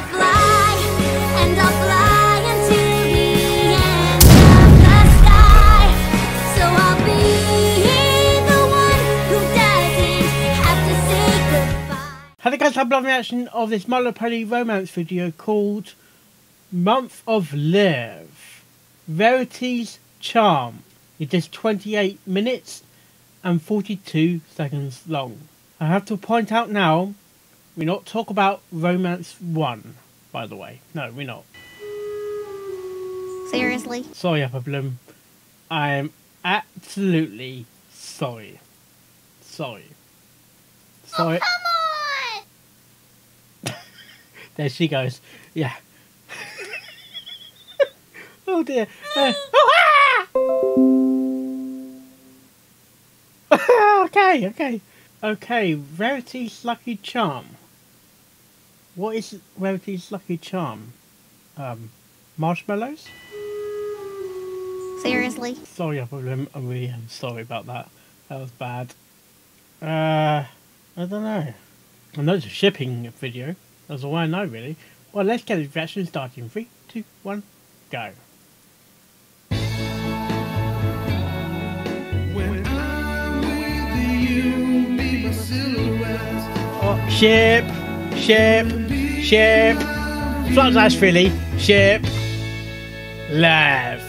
I'll fly, and I'll fly into the end of the sky. So I'll be the one who doesn't have to say goodbye. Hello guys, I'm loving the reaction of this My Little Pony romance video called Month of Lurve. Rarity's Charm. It is 28 minutes and 42 seconds long. I have to point out now, we're not talking about Romance 1, by the way. No, we're not. Seriously? Sorry, Upper Bloom. I am absolutely sorry. Sorry. Sorry. Oh, come on! There she goes. Yeah. Oh dear. Okay, Rarity's Lucky Charm. What is Rarity's Lucky Charm? Marshmallows? Seriously? Sorry, I really am sorry about that. That was bad. I don't know. I know it's a shipping video. That's all I know, really. Well, let's get this reaction started in 3, 2, 1, go. Oh, ship! Flat Dash Philly, ship, Lurve.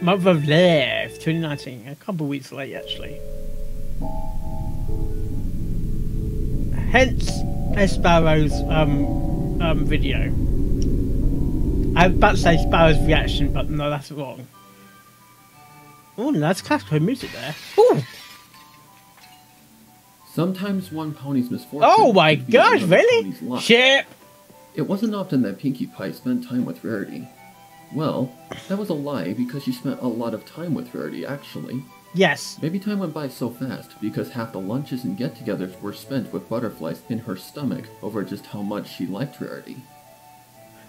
Month of Lurve, 2019, a couple of weeks late actually. Hence Sparrow's video. I was about to say Sparrow's reaction, but no, that's wrong. Oh, that's classical music there. Ooh. Sometimes one pony's misfortune. Oh my gosh, really? Shit! It wasn't often that Pinkie Pie spent time with Rarity. Well, that was a lie because she spent a lot of time with Rarity, actually. Yes. Maybe time went by so fast because half the lunches and get-togethers were spent with butterflies in her stomach over just how much she liked Rarity.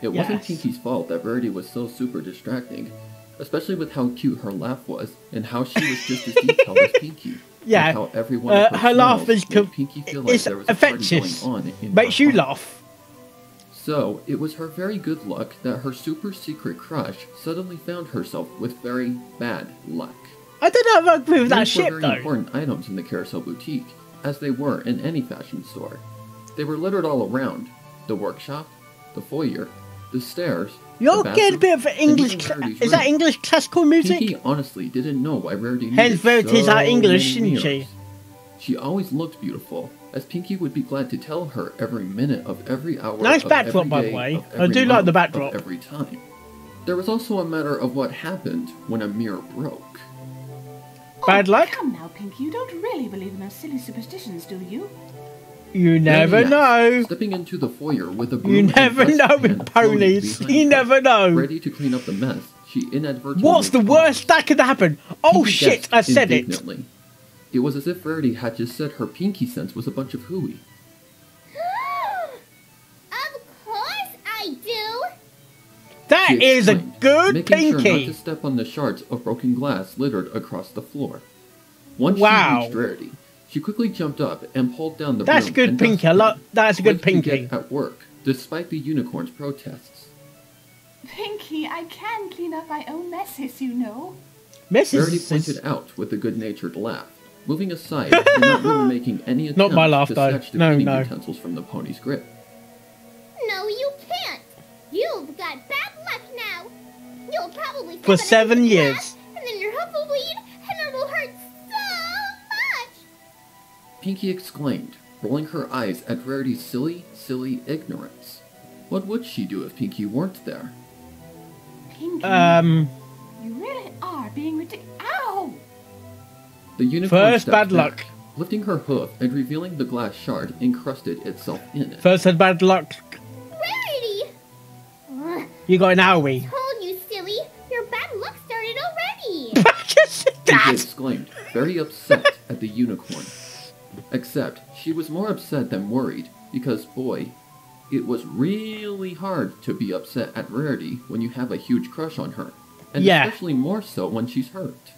It wasn't Pinkie's fault that Rarity was so super distracting, especially with how cute her laugh was and how she was just as detailed as Pinkie. Yeah, how everyone her laugh is Pinkie feel like there was a party going on in makes you laugh. So, it was her very good luck that her super secret crush suddenly found herself with very bad luck. I don't know if I agree with that These were ship very though. important items in the Carousel boutique, as they were in any fashion store. They were littered all around: the workshop, the foyer, the stairs. You're getting a bit of English. Is that English classical music? Pinkie honestly didn't know why Rarity needed Hence, Rarity's so our English, many isn't she? mirrors. She always looked beautiful, as Pinkie would be glad to tell her every minute of every hour. Nice of backdrop, every by day, the way. of I every do like the month, backdrop. of every time. There was also a matter of what happened when a mirror broke. Bad luck? Come now, Pinkie, you don't really believe in those silly superstitions, do you? You never know. Stepping into the foyer with a broom You and never know dustpan with ponies. floating You behind her, never know. Ready to clean up the mess, she inadvertently. What's the worst that could happen? Oh Pinkie shit! guessed I said it. indignantly. It was as if Rarity had just said her Pinkie sense was a bunch of hooey. Of course I do! That She is a exclaimed, good making sure not Pinkie. to step on the shards of broken glass littered across the floor. Once Wow. she reached Rarity, she quickly jumped up and pulled down the That's broom good and Pinkie. dustpan, That's a good quick to Pinkie. get at work, despite the unicorn's protests. Pinkie, I can clean up my own messes, you know. Rarity Mrs. pointed out with a good-natured laugh, moving aside and not really making any attempt Not my laugh, to though. snatch the No, cleaning no. utensils from the pony's grip. No, you can't! You've got bad luck now! You'll probably For step on 7 a piece of years. glass, and then your hoof will bleed, and it will hurt so much! Pinkie exclaimed, rolling her eyes at Rarity's silly ignorance. What would she do if Pinkie weren't there? Pinkie, you really are being ridiculous. Ow! The unicorn First stepped bad back, luck. lifting her hoof and revealing the glass shard encrusted itself in it. First had bad luck. Rarity! Ugh, You got an owie. told you, silly! Your bad luck started already! Just Pinkie that. exclaimed, very upset at the unicorn. Except, she was more upset than worried, because boy, it was really hard to be upset at Rarity when you have a huge crush on her, and Yeah. especially more so when she's hurt.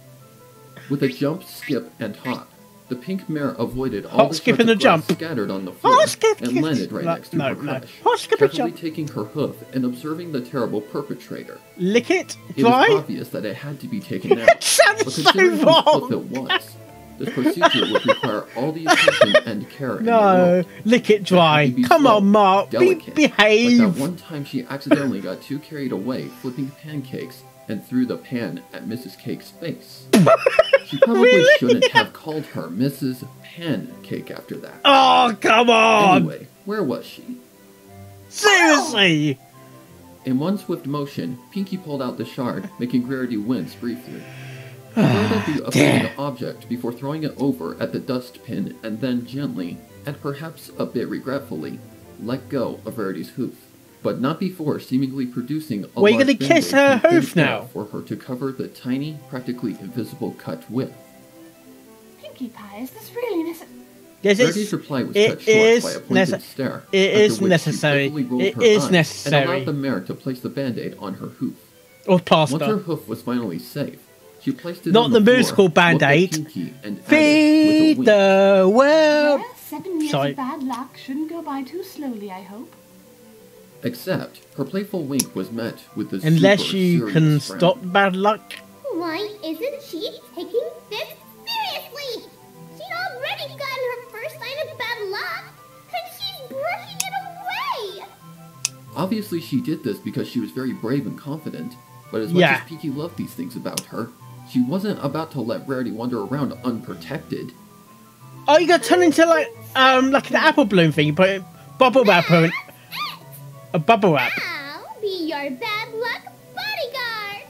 With a jump, skip, and hop, The pink mare avoided all the skip shards and a of glass jump. scattered on the floor Skip, and landed right next to her crush, Hop, skip and carefully jump. taking her hoof and observing the terrible perpetrator. Lick it, It was dry. obvious that it had to be taken out, It sounds but so considering whose wrong. hoof it was, this procedure would require all the attention and care in the No, world. lick it It dry. had to be Come slow, on, Mark. delicate, Behave. Like that one time she accidentally got too carried away flipping pancakes and threw the pan at Mrs. Cake's face. She probably Really? shouldn't have called her Mrs. Pancake after that. Oh, come on. Anyway, where was she? Seriously. In one swift motion, Pinkie pulled out the shard, making Rarity wince briefly. She rolled at the offending object before throwing it over at the dustbin and then gently, and perhaps a bit regretfully, let go of Rarity's hoof. But not before seemingly producing a Well, you're large gonna kiss band-aid her from hoof thin air now. for her to cover the tiny, practically invisible cut with. Pinkie Pie, is this really necessary? Yes, Rarity's reply was it cut short is by a pointed necess- stare. it after is which necessary. She quickly rolled It her is eyes necessary. And allowed the mare to place the band-aid on her hoof. or Once her plaster. hoof was finally safe, she placed it Not on the floor, musical looked at Band-Aid. Pinkie, and added Feed with a wink, the world. Well, 7 years Sorry. of bad luck shouldn't go by too slowly, I hope. Except, her playful wink was met with the Unless super you serious can frown. stop bad luck. Why isn't she taking this seriously? She'd already gotten her first sign of bad luck, and she's brushing it away. Obviously she did this because she was very brave and confident, but as much Yeah. as Pinkie loved these things about her, she wasn't about to let Rarity wander around unprotected. Oh, you got to turn into like an apple balloon thing. You put it, bubble wrap on a bubble wrap. I'll be your bad luck bodyguard.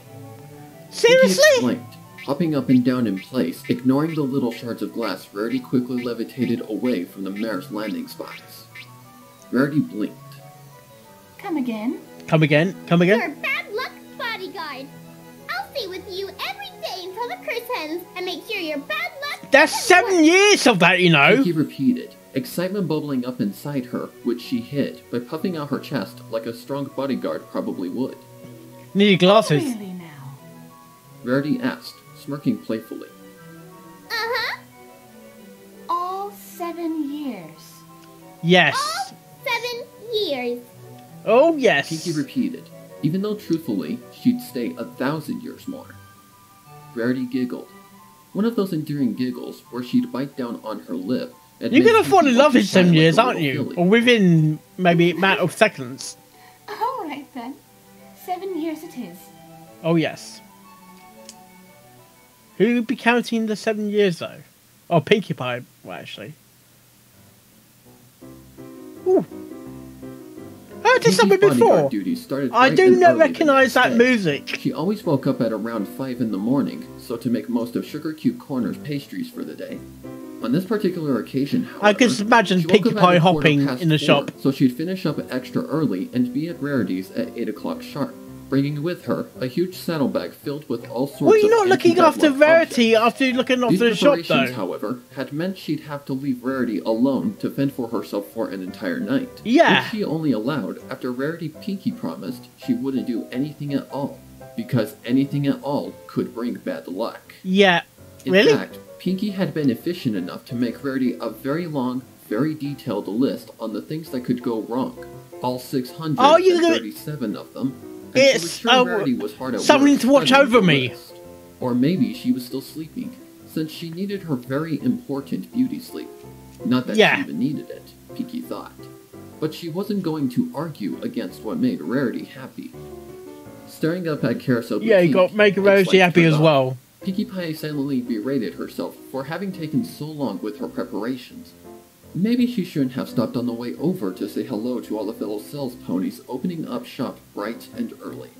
Pinkie Seriously? exclaimed, hopping up and down in place, ignoring the little shards of glass. Rarity quickly levitated away from the mare's landing spots. Rarity blinked. Come again? Come again. Come again. Your bad luck bodyguard. I'll stay with you every day until the curse ends and make sure your bad luck. That's doesn't 7 work. years of that, you know. Pinkie repeated, excitement bubbling up inside her, which she hid by puffing out her chest like a strong bodyguard probably would. Need glasses. Really now? Rarity asked, smirking playfully. Uh-huh. All 7 years. Yes. All 7 years. Oh, yes. Pinkie repeated, even though truthfully, she'd stay 1,000 years more. Rarity giggled. One of those endearing giggles where she'd bite down on her lip. And You're make going to fall in Pinkie love in shine 7 like a years, aren't little you? filly. Or within maybe a matter of seconds. All right then. 7 years it is. Oh, yes. Who would be counting the 7 years, though? Oh, Pinkie Pie, well, actually. Ooh. I heard this Pinkie's somewhere before. bodyguard duties started I bright do and not early the recognise next that day. music. She always woke up at around 5 in the morning, so to make most of Sugar Cube Corner's pastries for the day. On this particular occasion, however, I can just imagine she woke Pinkie up at Pie a quarter hopping past in the 4, shop. so she'd finish up extra early and be at Rarity's at 8 o'clock sharp, bringing with her a huge saddlebag filled with all sorts Well, you're of not looking anti-bad after luck Rarity objects. after looking These after the shop, preparations, though. however, had meant she'd have to leave Rarity alone to fend for herself for an entire night. Yeah. Which she only allowed after Rarity Pinkie promised she wouldn't do anything at all, because anything at all could bring bad luck. Yeah. In Really? fact, Pinkie had been efficient enough to make Rarity a very long, very detailed list on the things that could go wrong. All 637 of them. And she was It's, sure Rarity was hard at something work to watch studying over the me. list. Or maybe she was still sleeping, since she needed her very important beauty sleep. Not that Yeah. she even needed it, Pinkie thought. But she wasn't going to argue against what made Rarity happy. Staring up at Carousel Yeah, you got Boutique, make its Rarity lights happy turned as off, well. Pinkie Pie silently berated herself for having taken so long with her preparations. Maybe she shouldn't have stopped on the way over to say hello to all the fellow sales ponies opening up shop bright and early.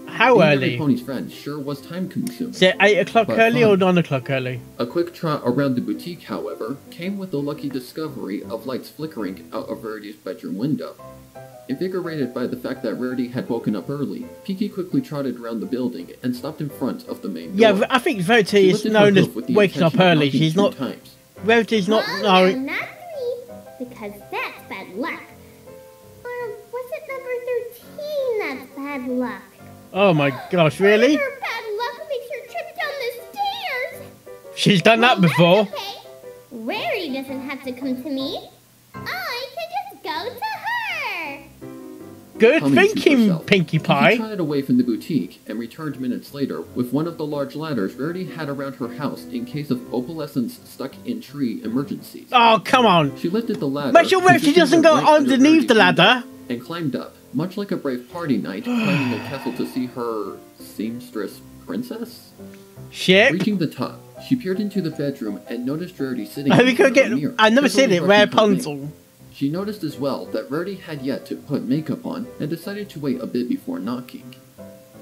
How Being every early? pony's friend sure was time consuming. Is it 8 o'clock But early or fun. 9 o'clock early? A quick trot around the boutique, however, came with the lucky discovery of lights flickering out of Rarity's bedroom window. Invigorated by the fact that Rarity had woken up early, Pinkie quickly trotted around the building and stopped in front of the main door. Yeah, I think Rarity She is lifted her known as hoof with the waking up intention of early. knocking She's 3 not. times. Rarity's not. Well, No. no, not 3, because that's bad luck. Or was it number 13 that's bad luck? Oh my gosh, really? Her bad luck makes her trip down the stairs. She's done that Well, that's before. okay. doesn't have to come to me. I can just go to her. Good Humming to thinking, herself, Pinkie Pie. Pinkie trotted away from the boutique and returned minutes later with one of the large ladders Rarity had around her house in case of opalescence stuck in tree emergencies. Oh, come on. She lifted the ladder. Make sure Rarity doesn't go underneath the ladder. And climbed up, much like a brave party knight climbing a castle to see her seamstress princess. Shit. Reaching the top, she peered into the bedroom and noticed Rarity sitting We in could front of get. a mirror. I never carefully seen it. brushing her Rapunzel. wig. She noticed as well that Rarity had yet to put makeup on and decided to wait a bit before knocking.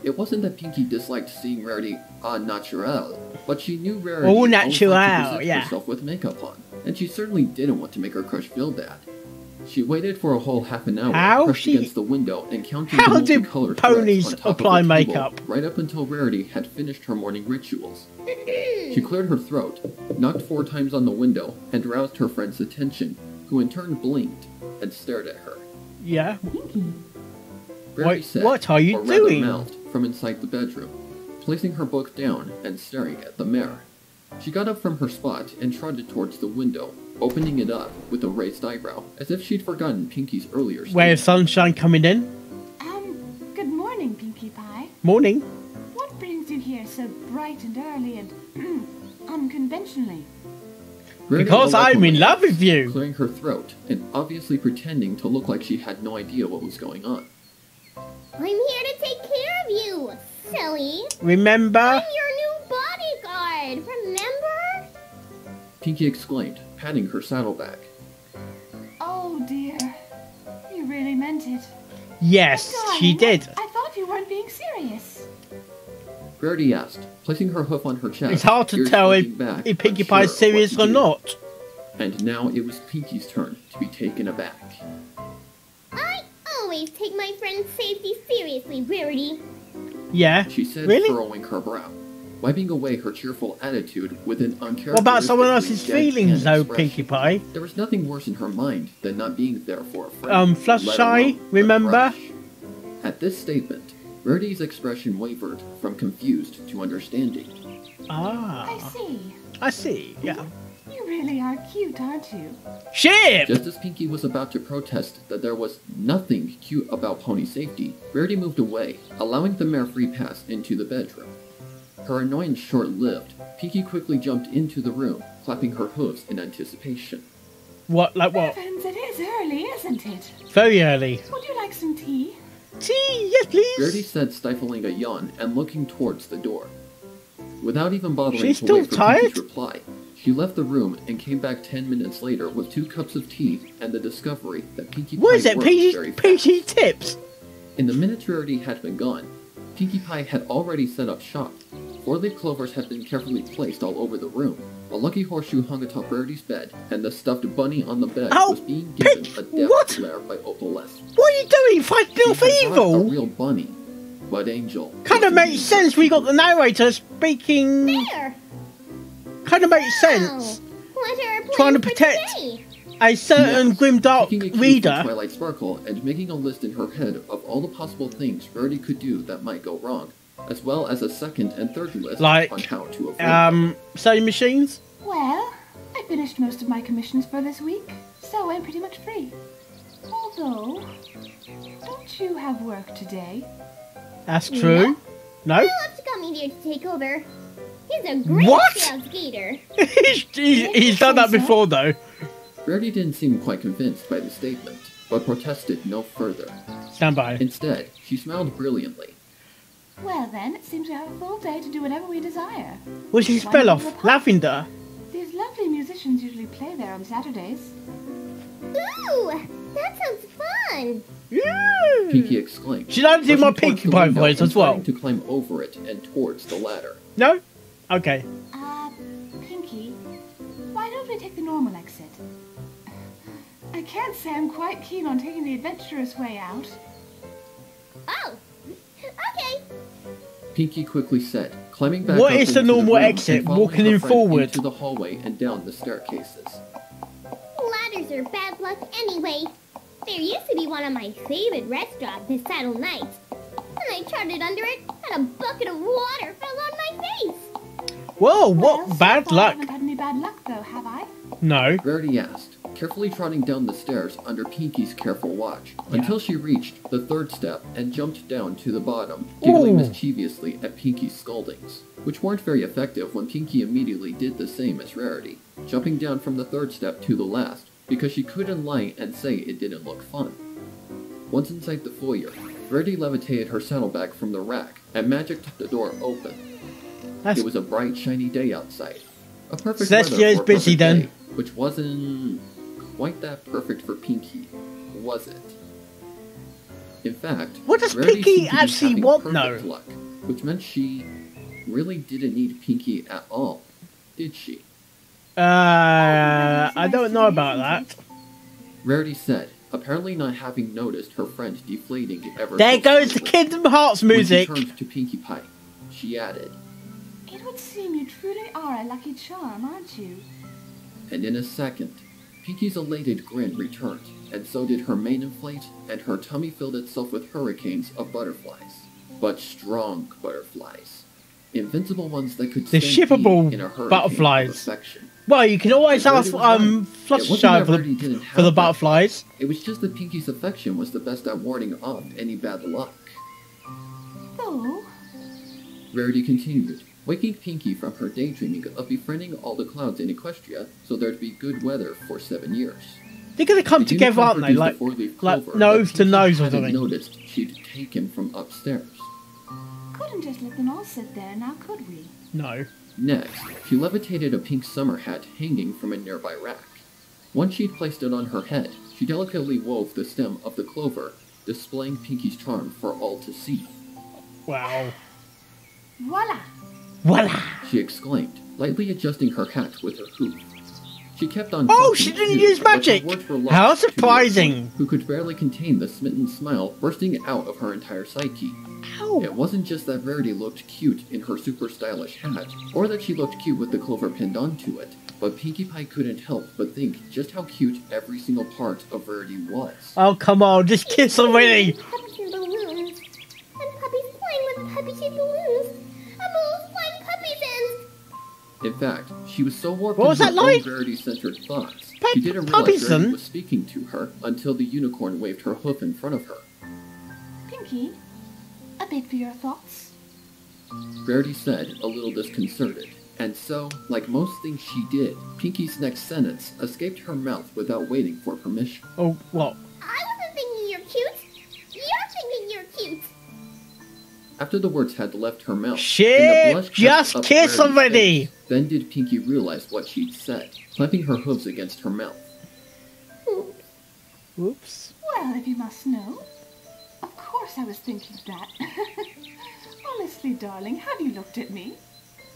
It wasn't that Pinkie disliked seeing Rarity en naturel, but she knew Rarity Au always liked naturel, to present yeah. herself with makeup on, and she certainly didn't want to make her crush feel bad. She waited for a whole half an hour, pressed against the window and counting How the do multicolored ponies threads on top apply of the table, makeup? right up until Rarity had finished her morning rituals. She cleared her throat, knocked 4 times on the window, and roused her friend's attention, who in turn blinked and stared at her. Yeah. Rarity Wait, said, what are you or rather doing? mouthed, from inside the bedroom, placing her book down and staring at the mirror. She got up from her spot and trotted towards the window, opening it up with a raised eyebrow, as if she'd forgotten Pinkie's earlier Way of statement. sunshine coming in. Good morning, Pinkie Pie. Morning. What brings you here so bright and early and unconventionally? Rarity Because alighted I'm in on love the with you. clearing her throat and obviously pretending to look like she had no idea what was going on. I'm here to take care of you, silly. Remember? I'm your new bodyguard, remember? Pinkie exclaimed, patting her saddleback. Oh dear. You really meant it. Yes, she Darling, did. I thought you weren't being serious. Rarity asked, placing her hoof on her chest. It's hard to ears tell pointing back, if Pinkie unsure Pie's of what serious to or do. not. And now it was Pinkie's turn to be taken aback. I always take my friend's safety seriously, Rarity. Yeah. She said, Really? furrowing her brow, wiping away her cheerful attitude with an uncharacteristically What about someone else's feelings, deadpan though, expression. Pinkie Pie? There was nothing worse in her mind than not being there for a friend. Fluttershy, let alone a remember? crush. At this statement, Rarity's expression wavered from confused to understanding. Ah. I see. I see, yeah. You really are cute, aren't you? Shit! Just as Pinkie was about to protest that there was nothing cute about pony safety, Rarity moved away, allowing the mare free pass into the bedroom. Her annoyance short-lived, Pinkie quickly jumped into the room, clapping her hooves in anticipation. What, like what? Heavens, it is early, isn't it? Very early. Would you like some tea? Tea, yes please. Rarity said, stifling a yawn and looking towards the door. Without even bothering She's to still wait for tired? Pinkie's reply, she left the room and came back 10 minutes later with 2 cups of tea and the discovery that Pinkie What Pie is it, worked very fast. PG tips? In the minutes Rarity had been gone, Pinkie Pie had already set up shop. 4-leaf clovers had been carefully placed all over the room. A lucky horseshoe hung atop Rarity's bed, and the stuffed bunny on the bed Oh, was being given a death what? glare by Opalescence. What are you doing? Fighting off She had brought a evil? real bunny, but Angel. Kind of makes sense. We got the narrator speaking. There. Kind of makes sense. What are our plans Trying to for protect today? a certain Yes, grimdark taking a cue from reader. Twilight Sparkle and making a list in her head of all the possible things Rarity could do that might go wrong, as well as a second and third list Like, on how to avoid them. Sewing machines. Well, I finished most of my commissions for this week, so I'm pretty much free. Although, don't you have work today? That's true. No? Philip's got me here to take over. He's a great What? sales gator. he's done that before though. Rarity didn't seem quite convinced by the statement, but protested no further. Stand by. Instead, she smiled brilliantly. Well then, it seems we have a full day to do whatever we desire. What did she spell off? Lavender. These lovely musicians usually play there on Saturdays. Ooh, that sounds fun. Yeah. Pinkie exclaimed. Should I do rushing my towards Pinkie the Pie window voice and as well? starting to climb over it and towards the ladder. No? Okay. Pinkie, why don't we take the normal exit? I can't say I'm quite keen on taking the adventurous way out. Oh, okay. Pinkie quickly said, climbing back What up is the into normal room exit? and following Walking her in friend forward. into the hallway and down the staircases. Ladders are bad luck anyway. There used to be one on my favorite restaurant, the Saddle Knights. And I trotted under it, and a bucket of water fell on my face. Whoa, Well, what so bad far I luck. haven't had any bad luck though, have I? No. Rarity asked, carefully trotting down the stairs under Pinkie's careful watch, until she reached the third step and jumped down to the bottom, giggling mischievously at Pinkie's scoldings, which weren't very effective when Pinkie immediately did the same as Rarity, jumping down from the third step to the last, because she couldn't lie and say it didn't look fun. Once inside the foyer, Rarity levitated her saddlebag from the rack and magicked the door open. It was a bright, shiny day outside. A perfect weather for a perfect day, which wasn't quite that perfect for Pinkie, was it? In fact, what does Rarity Pinkie actually want now? Luck, which meant she really didn't need Pinkie at all, did she? I don't know about that. Rarity said, apparently not having noticed her friend deflating ever. There goes the Kingdom Hearts music. When she turned to Pinkie Pie, she added, "It would seem you truly are a lucky charm, aren't you?" And in a second, Pinkie's elated grin returned, and so did her mane inflate, and her tummy filled itself with hurricanes of butterflies. But strong butterflies. Invincible ones that could the shippable in a butterflies. Of affection. Well, you can always ask Fluttershy for the butterflies. It was just that Pinkie's affection was the best at warding off any bad luck. Oh. Rarity continued, waking Pinkie from her daydreaming of befriending all the clouds in Equestria so there'd be good weather for 7 years. They're gonna come together, aren't they? Like nose to nose or something. Noticed she'd taken from upstairs. Couldn't just let them all sit there, now could we? No. Next, she levitated a pink summer hat hanging from a nearby rack. Once she'd placed it on her head, she delicately wove the stem of the clover, displaying Pinkie's charm for all to see. Wow. Voila! Voila! She exclaimed, lightly adjusting her hat with her hoof. She kept on. Oh, she didn't use magic! How surprising! Who could barely contain the smitten smile bursting out of her entire psyche. Ow. It wasn't just that Rarity looked cute in her super stylish hat, or that she looked cute with the clover pinned onto it, but Pinkie Pie couldn't help but think just how cute every single part of Rarity was. Oh, come on, just kiss already! Puppies and balloons. And puppies playing with puppy-shaped balloons. And balloons flying puppies and... In fact, she was so warped in her own Rarity-centered thoughts, she didn't realize Rarity was speaking to her until the unicorn waved her hoof in front of her. Pinkie, a bit for your thoughts? Rarity said, a little disconcerted. And so, like most things she did, Pinkie's next sentence escaped her mouth without waiting for permission. Oh, what? I wasn't thinking you're cute. You're thinking you're cute. After the words had left her mouth, shit, just kiss already! Then did Pinkie realize what she'd said, clamping her hooves against her mouth. Oops. Well, if you must know, of course I was thinking that. Honestly, darling, have you looked at me?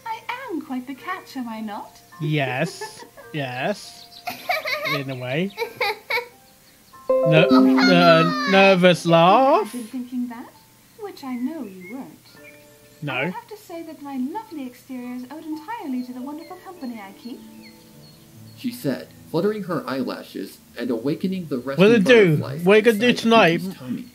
I am quite the catch, am I not? Yes, yes, in a way. Nervous laugh? I've been thinking that, which I know you weren't. No. I have to say that my lovely exterior is owed entirely to the wonderful company I keep. She said, fluttering her eyelashes and awakening the rest of the butterflies. What are you going to do tonight?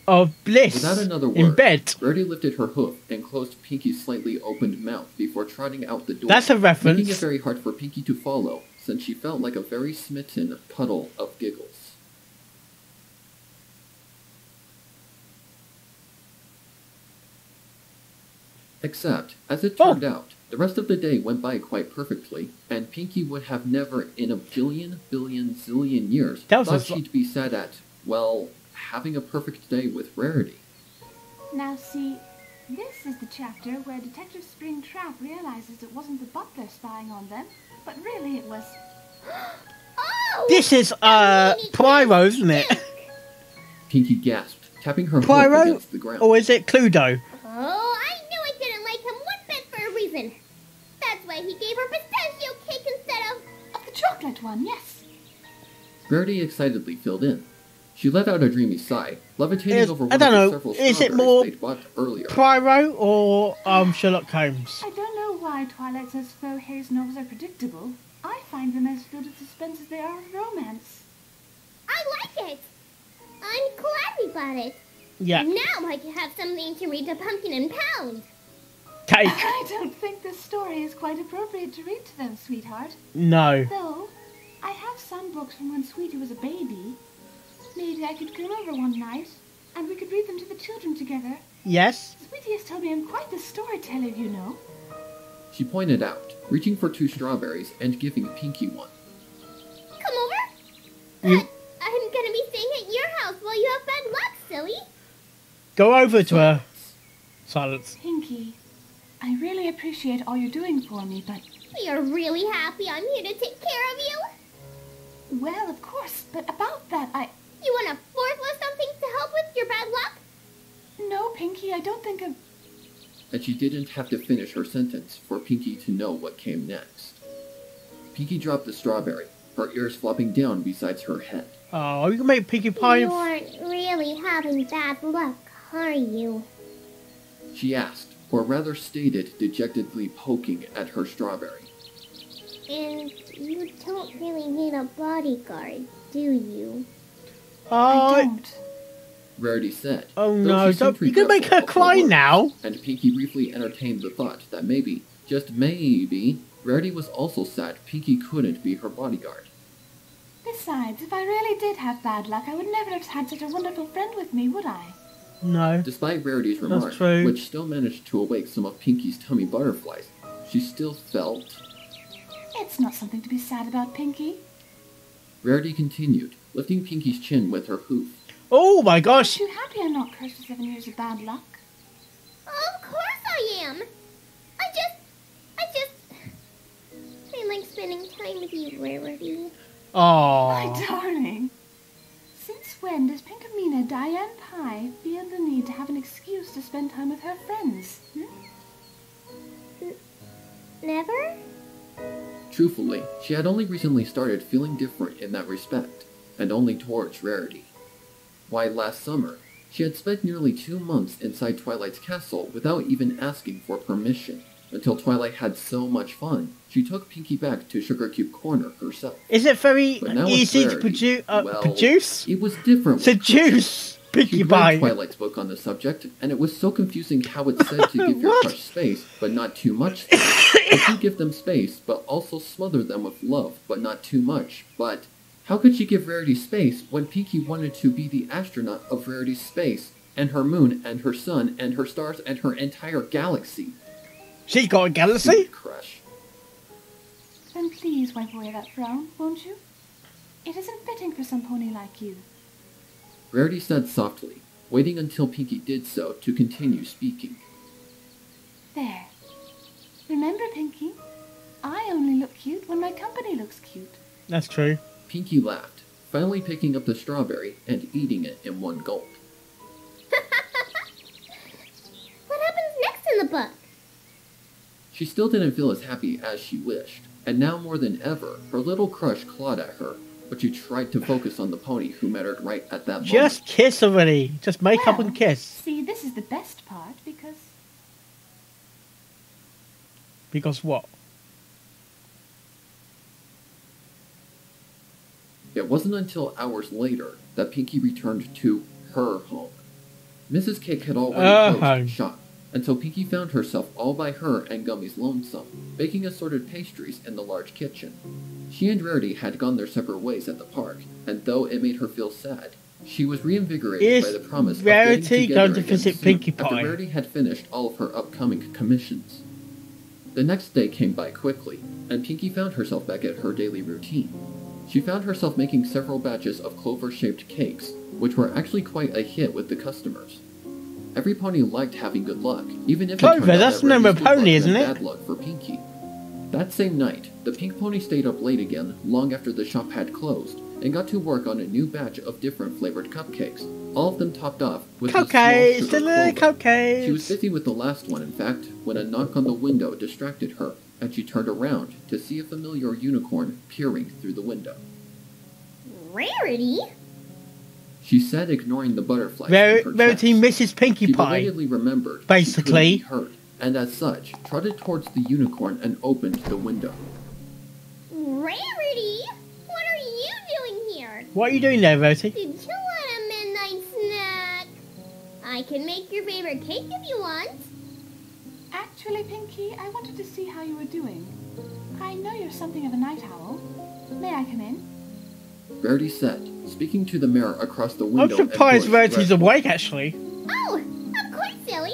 Of bliss. Without another word, in bed. Rarity lifted her hoof and closed Pinkie's slightly opened mouth before trotting out the door. That's a reference. Making it very hard for Pinkie to follow, since she felt like a very smitten puddle of giggles. Except, as it turned out, the rest of the day went by quite perfectly, and Pinkie would have never in a billion, zillion years thought she'd be sad at, well, having a perfect day with Rarity. Now see, this is the chapter where Detective Springtrap realizes it wasn't the butler spying on them, but really it was... Oh! This is, Pyro, isn't it? Pinkie gasped, tapping her hoof against the ground. Or is it Cluedo? Oh, I knew I didn't like him one bit for a reason. That's why he gave her pistachio cake instead of the chocolate one, yes. Rarity excitedly filled in. She let out a dreamy sigh, levitating over one I don't know, of the several is it more they'd bought earlier. Pyro or Sherlock Holmes? I don't know why Twilight says faux haze novels are predictable. I find them as filled with suspense as they are with romance. I like it. I'm glad we bought it. Yeah. Now I can have something to read to Pumpkin and Pound. Cake. I don't think this story is quite appropriate to read to them, sweetheart. No. Though, I have some books from when Sweetie was a baby. Maybe I could come over one night, and we could read them to the children together. Yes? Sweetie has told me I'm quite the storyteller, you know. She pointed out, reaching for 2 strawberries and giving Pinkie one. Come over? You- But I'm gonna be staying at your house while you have bad luck, silly. Go over to her. Silence. Pinkie, I really appreciate all you're doing for me, but... We are really happy I'm here to take care of you. Well, of course, but about that, You want a fourth list on things to help with your bad luck? No, Pinkie, I don't think of... And she didn't have to finish her sentence for Pinkie to know what came next. Pinkie dropped the strawberry, her ears flopping down beside her head. Oh, you can make Pinkie Pie. You aren't really having bad luck, are you? She asked, or rather stated, dejectedly poking at her strawberry. And you don't really need a bodyguard, do you? I Oh, don't. Rarity said. oh though no, she seemed don't, you can make her regretful of cry words. now. And Pinkie briefly entertained the thought that maybe, just maybe, Rarity was also sad Pinkie couldn't be her bodyguard. Besides, if I really did have bad luck, I would never have had such a wonderful friend with me, would I? No. Despite Rarity's That's remark, true. which still managed to awake some of Pinkie's tummy butterflies, she still felt... It's not something to be sad about, Pinkie. Rarity continued, lifting Pinkie's chin with her hoof. Oh my I'm gosh. too happy I'm not cursed with 7 years of bad luck. Of course I am. I like spending time with you, Rarity. My Oh. darling. Since when does Pinkamena Diane Pie feel the need to have an excuse to spend time with her friends? Never? Truthfully, she had only recently started feeling different in that respect, and only towards Rarity. Why, last summer, she had spent nearly 2 months inside Twilight's castle without even asking for permission, until Twilight had so much fun, she took Pinkie back to Sugar Cube Corner herself. Is it very But now with easy to Rarity, well, produce? It was different. Seduce Pinkie She read Pie. Twilight's book on the subject, and it was so confusing how it said to give your What? crush space, but not too much space. But to give them space, but also smother them with love, but not too much. But how could she give Rarity space when Pinkie wanted to be the astronaut of Rarity's space, and her moon, and her sun, and her stars, and her entire galaxy? She's got a galaxy. Stupid crush. Then please wipe away that frown, won't you? It isn't fitting for some pony like you. Rarity said softly, waiting until Pinkie did so to continue speaking. There. Remember, Pinkie? I only look cute when my company looks cute. That's true. Pinkie laughed, finally picking up the strawberry and eating it in one gulp. What happens next in the book? She still didn't feel as happy as she wished, and now more than ever, her little crush clawed at her, but she tried to focus on the pony who mattered right at that moment. Just kiss already. Just make up Well, and kiss. See, this is the best part, because... Because what? It wasn't until hours later that Pinkie returned to her home. Mrs. Cake had already closed shop, and so Pinkie found herself all by her and Gummy's lonesome, baking assorted pastries in the large kitchen. She and Rarity had gone their separate ways at the park, and though it made her feel sad, she was reinvigorated Is by the promise Rarity of getting going together to again visit soon Pinkie after Pie? Rarity had finished all of her upcoming commissions. The next day came by quickly, and Pinkie found herself back at her daily routine. She found herself making several batches of clover-shaped cakes, which were actually quite a hit with the customers. Every pony liked having good luck, even if Clover, it turned out that's that the name of Rarity's good pony, luck isn't meant it? bad luck for Pinkie. That same night, the pink pony stayed up late again, long after the shop had closed, and got to work on a new batch of different flavored cupcakes, all of them topped off with a small Cupcakes, sugar the little clover. cupcakes. She was busy with the last one, in fact, when a knock on the window distracted her, and she turned around to see a familiar unicorn peering through the window. Rarity? She said, ignoring the butterflies in her Rarity chest. misses Pinkie She Pie. belatedly remembered Basically. she couldn't be heard, and as such, trotted towards the unicorn and opened the window. Rarity? What are you doing here? What are you doing there, Rarity? Did you want a midnight snack? I can make your favorite cake if you want. Actually, Pinkie, I wanted to see how you were doing. I know you're something of a night owl. May I come in? Rarity said, speaking to the mirror across the I'm window. surprised Rarity's awake, actually. Oh, of course, silly.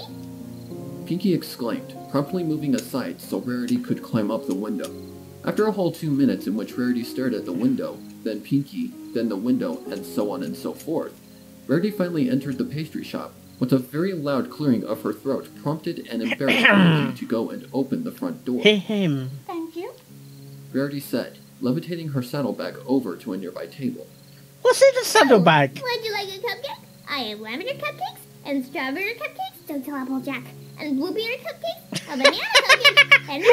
Pinkie exclaimed, promptly moving aside so Rarity could climb up the window. After a whole 2 minutes in which Rarity stared at the window, then Pinkie, then the window, and so on and so forth, Rarity finally entered the pastry shop. With a very loud clearing of her throat prompted and embarrassed Pinkie to go and open the front door. Him. Thank you. Rarity said, levitating her saddlebag over to a nearby table. What's in the saddlebag? Would you like a cupcake? I have lavender cupcakes and strawberry cupcakes, total applejack, and blueberry cupcakes, a banana cupcake, and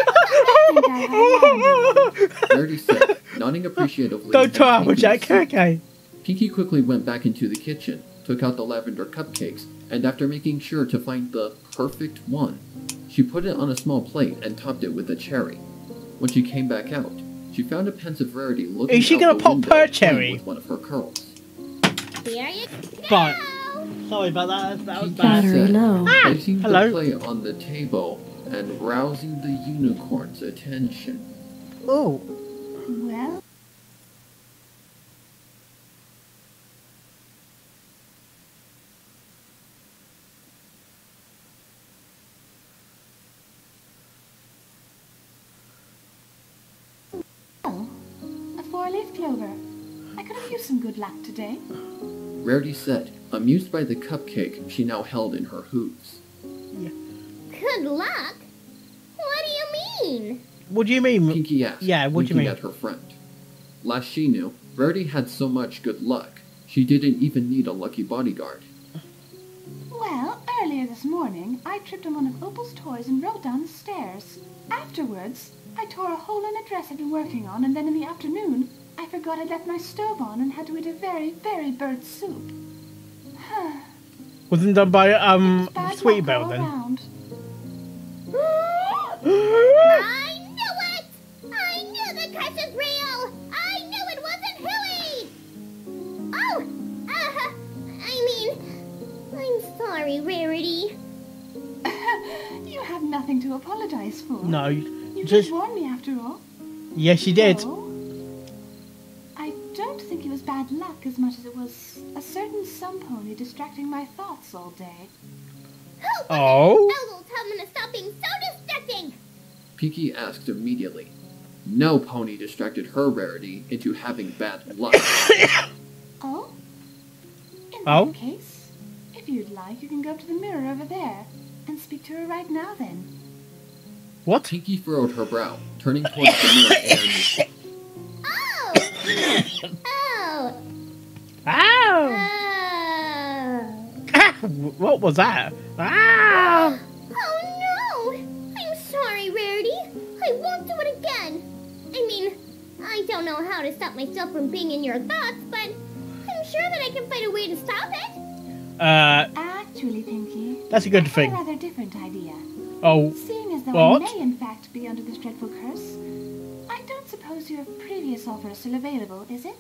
Rarity said, nodding appreciatively. Total applejack, okay. Pinkie quickly went back into the kitchen, took out the lavender cupcakes, and after making sure to find the perfect one, she put it on a small plate and topped it with a cherry. When she came back out, she found a pensive Rarity looking Is she out gonna the pop window her cherry? with one of her curls. Here you go. But sorry about that. That was bad. Battery low. Placing hello. the plate on the table and rousing the unicorn's attention. Oh. Well, a 4-leaf clover. I could have used some good luck today. Rarity said, amused by the cupcake she now held in her hooves. Good luck? What do you mean? What do you mean? Pinkie asked, Yeah, what do you winking mean? at her friend. Last she knew, Rarity had so much good luck, she didn't even need a lucky bodyguard. Well, earlier this morning, I tripped on one of Opal's toys and rolled down the stairs. Afterwards, I tore a hole in a dress I'd been working on, and then in the afternoon, I forgot I'd left my stove on and had to eat a very, very bird soup. Wasn't done by Bad Sweetie luck Belle all then. around. I knew it! I knew the curse was real! I knew it wasn't Hilly! Oh! I'm sorry, Rarity. You have nothing to apologize for. No, You just did warn me after all. yes, you did. Oh. I don't think it was bad luck as much as it was a certain sun pony distracting my thoughts all day. Oh. Elbow, tell them to stop being so distracting! Pinkie asked immediately. No pony distracted her Rarity into having bad luck. Oh? In Oh? that case, if you'd like, you can go to the mirror over there and speak to her right now then. What? Pinkie furrowed her brow, turning towards the mirror and... Oh! Oh! Ow! Oh! What was that? Ah! Oh no! I'm sorry, Rarity. I won't do it again. I mean, I don't know how to stop myself from being in your thoughts, but I'm sure that I can find a way to stop it. Actually, Pinkie, That's a good I have thing. a rather different idea. Oh, Seeing as though what? I may in fact be under this dreadful curse, I don't suppose your previous offer is still available, is it?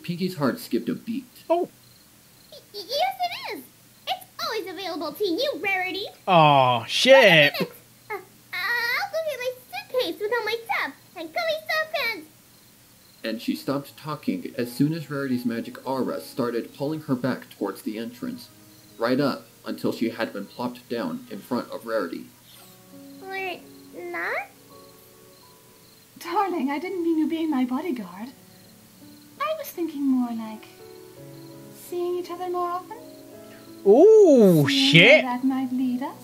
Pinkie's heart skipped a beat. Oh. Yes, it is. It's always available to you, Rarity. Oh, shit. I'll go get my suitcase with all my stuff and gummy stuff and... And she stopped talking as soon as Rarity's magic aura started pulling her back towards the entrance, right up until she had been plopped down in front of Rarity. We're not? Darling, I didn't mean you being my bodyguard. I was thinking more like seeing each other more often. Ooh, Seeing shit. where that might lead us.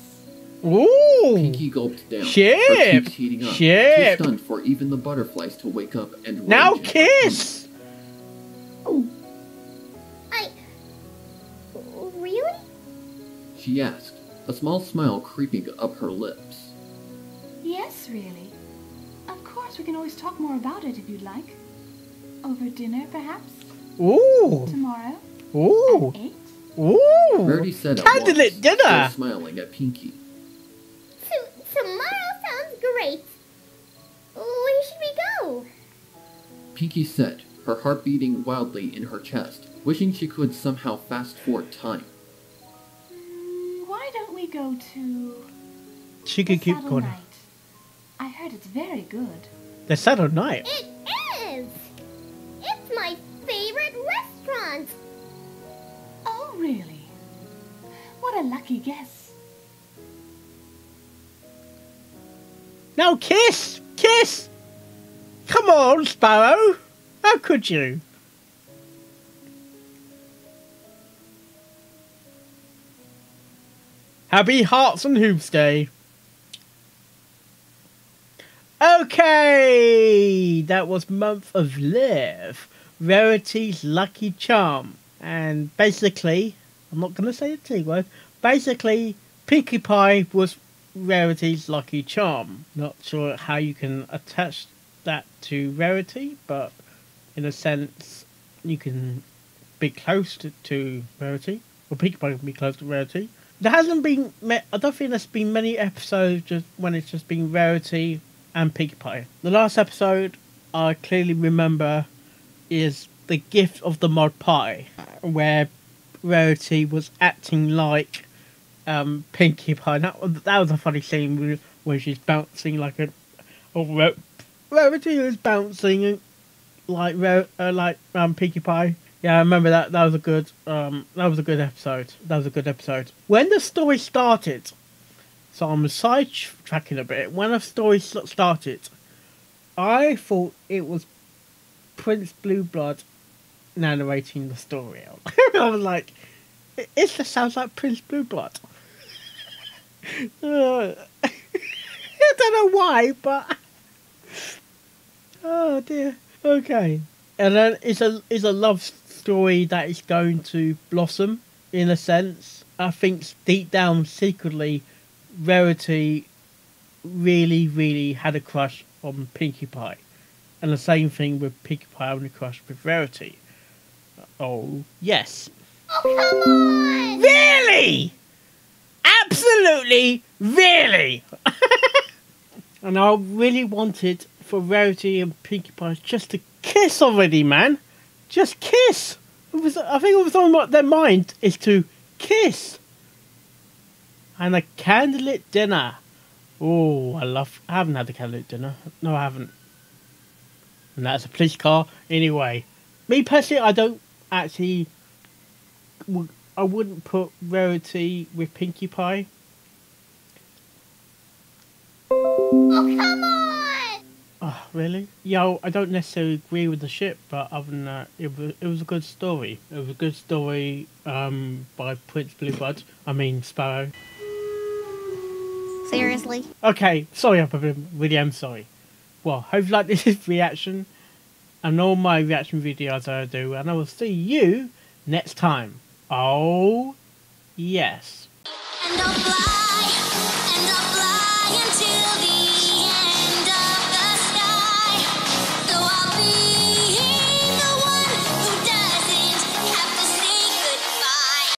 Ooh. Pinkie gulped down, Ship! her cheeks heating up, Ship! too stunned for even the butterflies to wake up and Now rage in her kiss. Really? tummy. She asked, a small smile creeping up her lips. Yes, really. Of course, we can always talk more about it if you'd like. Over dinner, perhaps? Ooh. Tomorrow? Ooh. At 8? Ooh. Rarity said at Candlelit once, dinner. still smiling at Pinkie. Tomorrow sounds great. Where should we go? Pinkie said, her heart beating wildly in her chest, wishing she could somehow fast forward time. Why don't we go to She the could keep Saddle going. Night? I heard it's very good. The Saturday night. It is! once. It's my favorite restaurant. Oh, really? What a lucky guess. Now kiss! Kiss! Come on, Sparrow! How could you? Happy Hearts and Hoops Day. Okay, that was Month of Live, Rarity's Lucky Charm. And basically, I'm not going to say the T word, basically, Pinkie Pie was Rarity's Lucky Charm. Not sure how you can attach that to Rarity, but in a sense, you can be close to Rarity, or Pinkie Pie can be close to Rarity. There hasn't been, I don't think there's been many episodes just when it's just been Rarity and Pinkie Pie. The last episode I clearly remember is The Gift of the Mod Pie, where Rarity was acting like Pinkie Pie. That was a funny scene where she's bouncing like Rarity was bouncing like Pinkie Pie. Yeah, I remember that. That was a good episode. That was a good episode. When the story started, so I'm sidetracking a bit. When the story started, I thought it was Prince Blueblood narrating the story. I was like, it just sounds like Prince Blueblood. I don't know why, but oh dear. Okay, and then it's a love story that is going to blossom in a sense. I think deep down, secretly, Rarity really had a crush on Pinkie Pie, and the same thing with Pinkie Pie having a crush with Rarity. Oh yes. Oh, come on! Really? Absolutely, really. And I really wanted for Rarity and Pinkie Pie just to kiss already, man. Just kiss. I think it was on their mind is to kiss. And a candlelit dinner. Oh, I haven't had a candlelit dinner. No, I haven't. And that's a police car. Anyway, me personally, I don't actually. I wouldn't put Rarity with Pinkie Pie. Oh, come on! Oh, really? Yeah, I don't necessarily agree with the ship, but other than that, it was a good story. It was a good story by Prince Blueblood. I mean, Sparrow. Seriously? Okay, sorry, I really am sorry. Well, hope you like this reaction and all my reaction videos I do, and I will see you next time. Oh, yes. And I'll fly